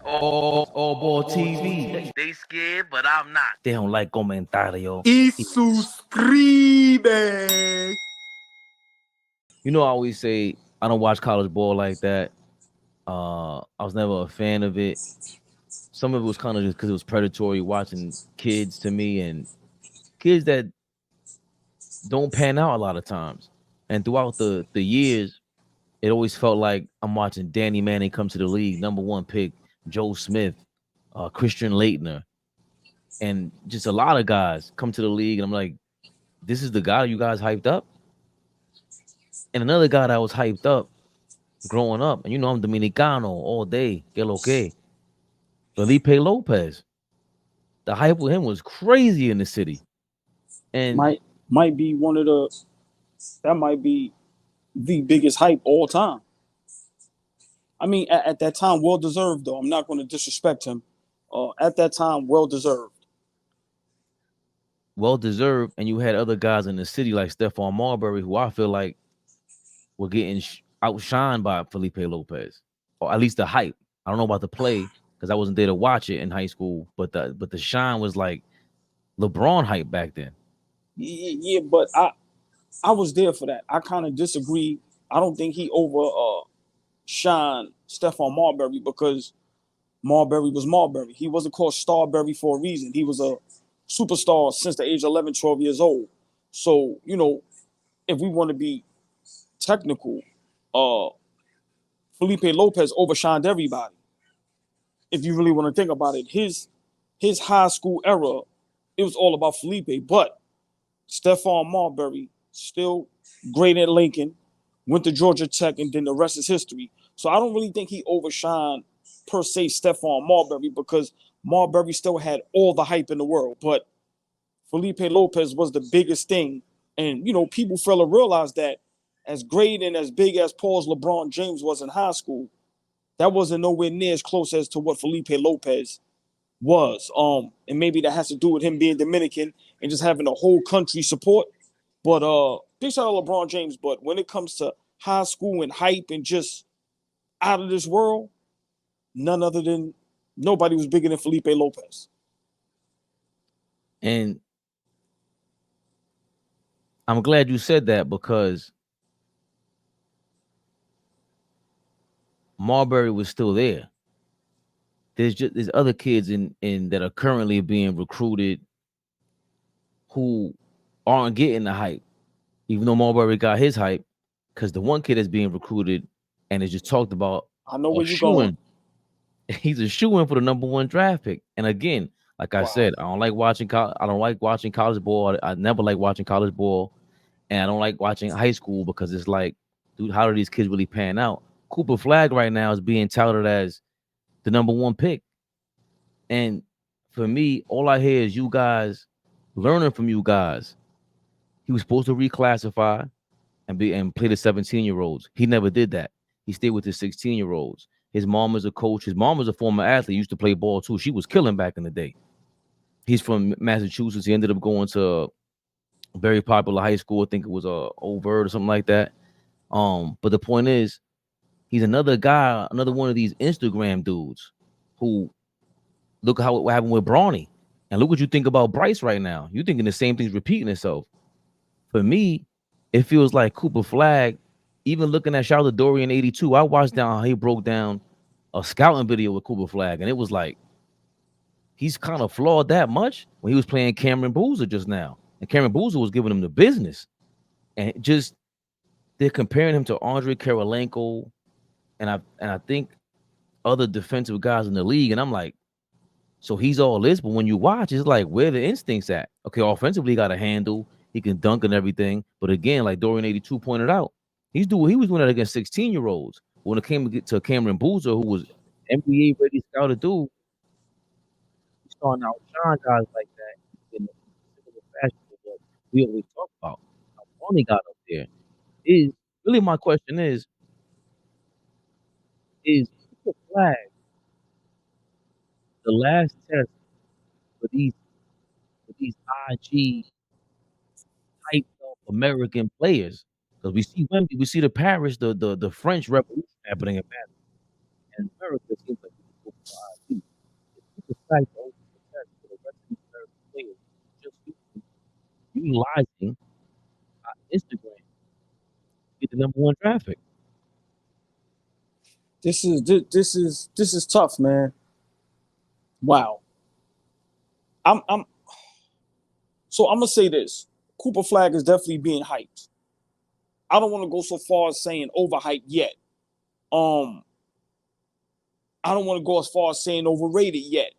AllBall TV. They scared, but I'm not. They don't like comentario. Y suscribe. You know, I always say I don't watch college ball like that. I was never a fan of it. Some of it was kind of just because it was predatory watching kids to me and kids that don't pan out a lot of times. And throughout the years, it always felt like I'm watching Danny Manning come to the league, #1 pick, Joe Smith, Christian Leitner, and just a lot of guys come to the league. And I'm like, this is the guy you guys hyped up? And another guy that was hyped up growing up, and you know I'm Dominicano all day, que lo que, Felipe Lopez. The hype with him was crazy in the city. And might be one of that might be the biggest hype all time. I mean, at that time, well deserved though. I'm not going to disrespect him. At that time, well deserved. Well deserved, and you had other guys in the city like Stephon Marbury, who I feel like were getting outshined by Felipe Lopez, or at least the hype. I don't know about the play because I wasn't there to watch it in high school, but the shine was like LeBron hype back then. Yeah, but I was there for that. I kind of disagree. I don't think he shined Stephon Marbury because Marbury was Marbury. He wasn't called Starbury for a reason. He was a superstar since the age of 11, 12 years old. So, you know, if we want to be technical, Felipe Lopez overshined everybody. If you really want to think about it, his high school era, it was all about Felipe. But Stephon Marbury, still great at Lincoln, went to Georgia Tech, and then the rest is history. So I don't really think he overshined, per se, Stephon Marbury because Marbury still had all the hype in the world. But Felipe Lopez was the biggest thing. And, you know, people fail to realize that as great and as big as Paul's LeBron James was in high school, that wasn't nowhere near as close as to what Felipe Lopez was. And maybe that has to do with him being Dominican and just having the whole country support. But big shout out to LeBron James. But when it comes to high school and hype and just out of this world, nobody was bigger than Felipe Lopez. And I'm glad you said that because Marbury was still there. There's other kids in that are currently being recruited who aren't getting the hype, even though Marbury got his hype, because the one kid that's being recruited and is just talked about. I know where you're going. He's a shoo-in for the #1 draft pick. And again, like I said, I don't like watching college ball. I never like watching college ball, and I don't like watching high school because it's like, dude, how do these kids really pan out? Cooper Flagg right now is being touted as the #1 pick. And for me, all I hear is you guys learning from you guys. He was supposed to reclassify and play the 17-year-olds. He never did that. He stayed with the 16-year-olds. His mom was a coach. His mom was a former athlete. He used to play ball too. She was killing back in the day. He's from Massachusetts. He ended up going to a very popular high school. I think it was Overt or something like that. But the point is, he's another guy, another one of these Instagram dudes who look at what happened with Bronny. And look what you think about Bryce right now. You're thinking the same thing's repeating itself. For me, it feels like Cooper Flagg, even looking at Charlotte Dorian 82, I watched down how he broke down a scouting video with Cooper Flagg, and it was like, he's kind of flawed that much when he was playing Cameron Boozer just now. And Cameron Boozer was giving him the business. And just, they're comparing him to Andre Kirilenko, and I think other defensive guys in the league, and I'm like, so he's all this, but when you watch, it's like, where the instincts at? Okay, offensively, he got a handle, he can dunk and everything, but again, like Dorian 82 pointed out, he was doing that against 16-year-olds. When it came to Cameron Boozer, who was NBA ready scouted dude, he's starting out shine guys like that in the fashion of what we always talk about. How Bronny got up there. Is really my question is Cooper Flagg the last test for these IG type of American players? Because we see Wemby, we see the Paris, the French Revolution happening in Paris. And America seems like fact, the only success for the rest of these American players just utilizing Instagram to get the #1 draft pick. This is tough, man. Wow. I'm so I'm gonna say this. Cooper Flagg is definitely being hyped. I don't want to go so far as saying overhyped yet. I don't want to go as far as saying overrated yet.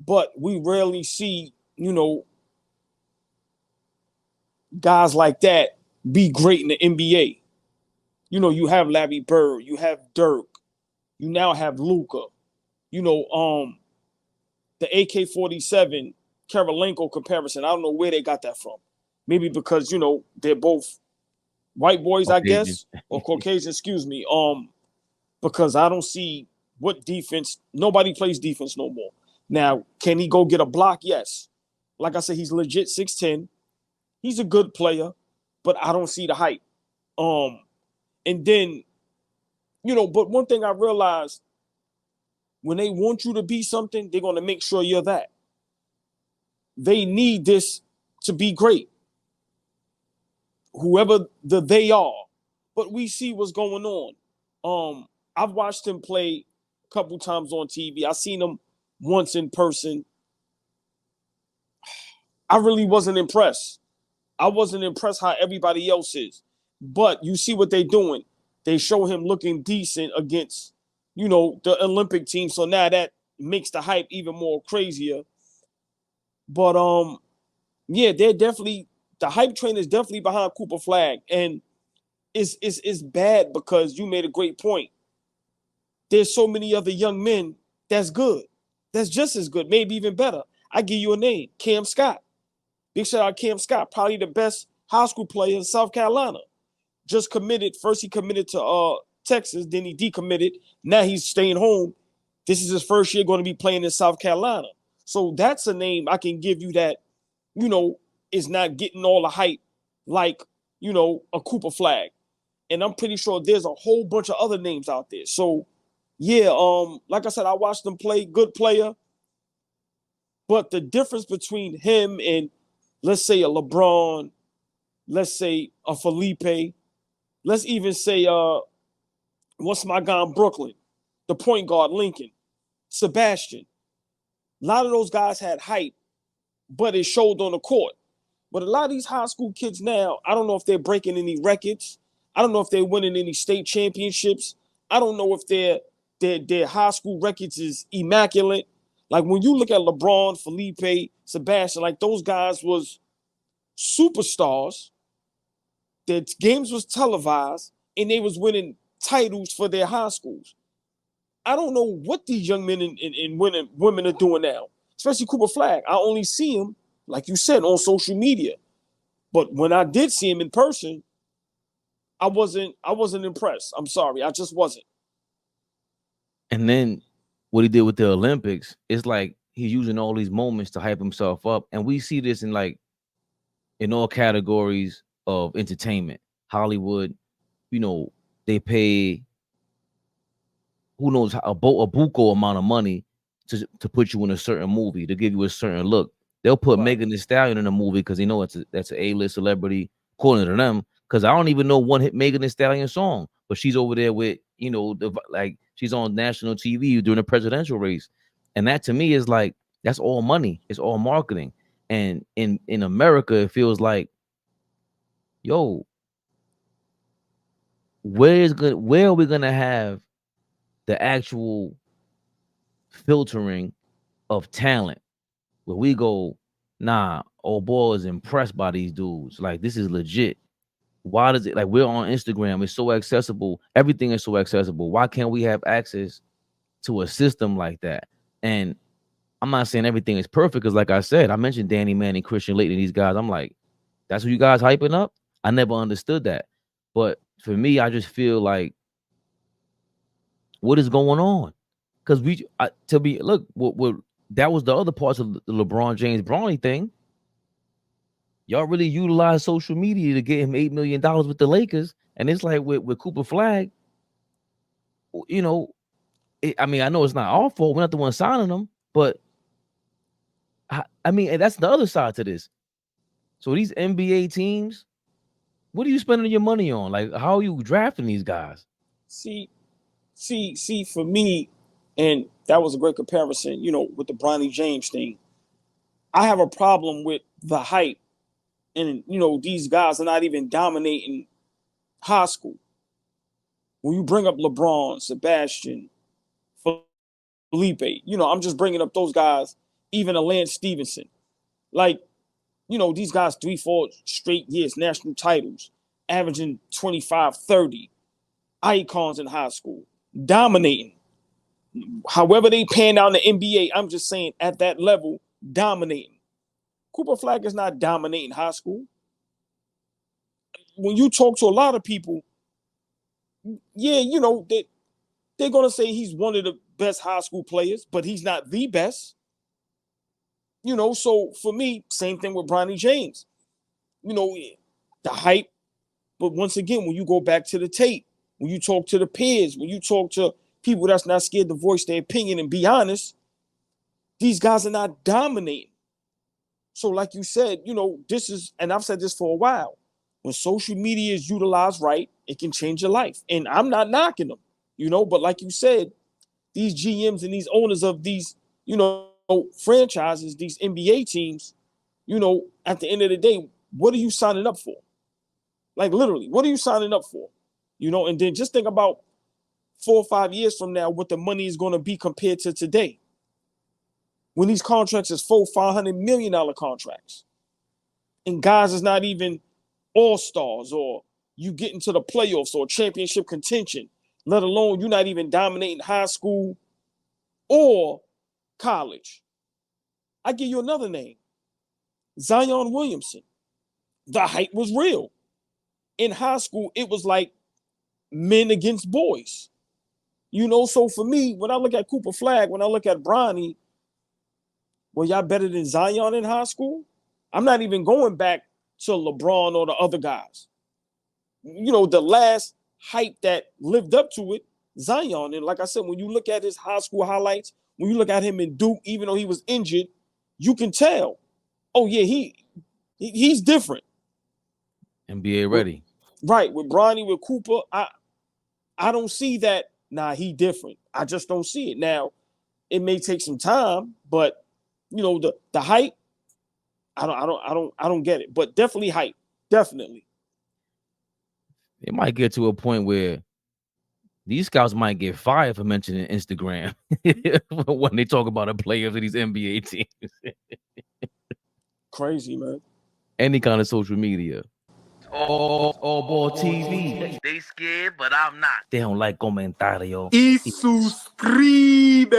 But we rarely see, guys like that be great in the NBA. You have Larry Bird, you have Dirk, you now have Luka. The AK-47 Karolinko comparison. I don't know where they got that from. Maybe because they're both white boys, I guess, or Caucasian. Excuse me. Because I don't see what defense. Nobody plays defense no more. Now, can he go get a block? Yes. Like I said, he's legit 6'10". He's a good player, but I don't see the hype. And then, but one thing I realized, when they want you to be something, they're going to make sure you're that. They need this to be great. Whoever they are. But we see what's going on. I've watched him play a couple times on TV. I've seen him once in person. I really wasn't impressed. I wasn't impressed how everybody else is. But you see what they're doing. They show him looking decent against, the Olympic team. So now that makes the hype even more crazier. But yeah, the hype train is definitely behind Cooper Flagg. And it's bad because you made a great point. There's so many other young men that's good. That's just as good, maybe even better. I give you a name, Cam Scott. Big shout out Cam Scott, probably the best high school player in South Carolina. Just committed. First he committed to Texas, then he decommitted. Now he's staying home. This is his first year going to be playing in South Carolina. So that's a name I can give you that, is not getting all the hype like, a Cooper Flagg. And I'm pretty sure there's a whole bunch of other names out there. So, yeah, like I said, I watched him play, good player. But the difference between him and, let's say, a LeBron, let's say a Felipe, let's even say, what's my guy in Brooklyn? The point guard, Lincoln, Sebastian. A lot of those guys had hype, but it showed on the court. But a lot of these high school kids now, I don't know if they're breaking any records. I don't know if they're winning any state championships. I don't know if their high school records is immaculate. Like when you look at LeBron, Felipe, Sebastian, like those guys was superstars. Their games was televised, and they was winning titles for their high schools. I don't know what these young men and women are doing now, especially Cooper Flagg. I only see him, like you said, on social media. But when I did see him in person, I wasn't impressed. I'm sorry, I just wasn't. And then what he did with the Olympics, it's like he's using all these moments to hype himself up. And we see this in all categories of entertainment. Hollywood, they pay who knows a buco amount of money to put you in a certain movie, to give you a certain look. They'll put Megan Thee Stallion in a movie because they know that's an A-list celebrity, according to them. Because I don't even know one hit Megan Thee Stallion song, but she's over there with she's on national TV during a presidential race, and that to me is like that's all money. It's all marketing. And in America, it feels like, yo, where are we gonna have the actual filtering of talent where we go, nah, old boy is impressed by these dudes. Like, this is legit. Why does it, like, we're on Instagram, it's so accessible, everything is so accessible. Why can't we have access to a system like that? And I'm not saying everything is perfect, because like I said, I mentioned Danny Manning, Christian Laettner, these guys. I'm like, that's who you guys hyping up? I never understood that. But for me, I just feel like, what is going on? Because what that was the other parts of the LeBron James Bronny thing. Y'all really utilize social media to get him $8 million with the Lakers, and it's like with Cooper Flagg, I mean, I know it's not our fault. We're not the one signing him, but I mean, and that's the other side to this. So these NBA teams, what are you spending your money on? Like, how are you drafting these guys? See, for me, and that was a great comparison, with the Bronny James thing. I have a problem with the hype, and these guys are not even dominating high school. When you bring up LeBron, Sebastian, Felipe, I'm just bringing up those guys, even a Lance Stevenson. Like, these guys 3-4 straight years, national titles, averaging 25, 30, icons in high school, dominating. However they pan out in the NBA, I'm just saying at that level, dominating. Cooper Flagg is not dominating high school. When you talk to a lot of people, yeah, they're going to say he's one of the best high school players, but he's not the best. So for me, same thing with Bronny James. The hype. But once again, when you go back to the tape, when you talk to the peers, when you talk to people that's not scared to voice their opinion and be honest, these guys are not dominating. So like you said, this is, and I've said this for a while, when social media is utilized right, it can change your life. And I'm not knocking them, but like you said, these GMs and these owners of these, franchises, these NBA teams, at the end of the day, what are you signing up for? Like literally, what are you signing up for? And then just think about 4 or 5 years from now, what the money is going to be compared to today. When these contracts is $400-500 million contracts, and guys is not even all-stars, or you get into the playoffs or championship contention, let alone you're not even dominating high school or college. I give you another name, Zion Williamson. The hype was real. In high school, it was like men against boys. So for me, when I look at Cooper Flagg, when I look at Bronny, well, y'all better than Zion in high school? I'm not even going back to LeBron or the other guys. The last hype that lived up to it, Zion. And like I said, when you look at his high school highlights, when you look at him in Duke, even though he was injured, you can tell, oh yeah, he's different. NBA ready. Right. With Bronny, with Cooper, I don't see that. Nah, he different. I just don't see it. Now, it may take some time, but the hype, I don't get it. But definitely hype. Definitely. It might get to a point where these scouts might get fired for mentioning Instagram when they talk about the players of these NBA teams. Crazy, man. Any kind of social media. AllBall TV. They scared, but I'm not. They don't like comentario. Y suscribe.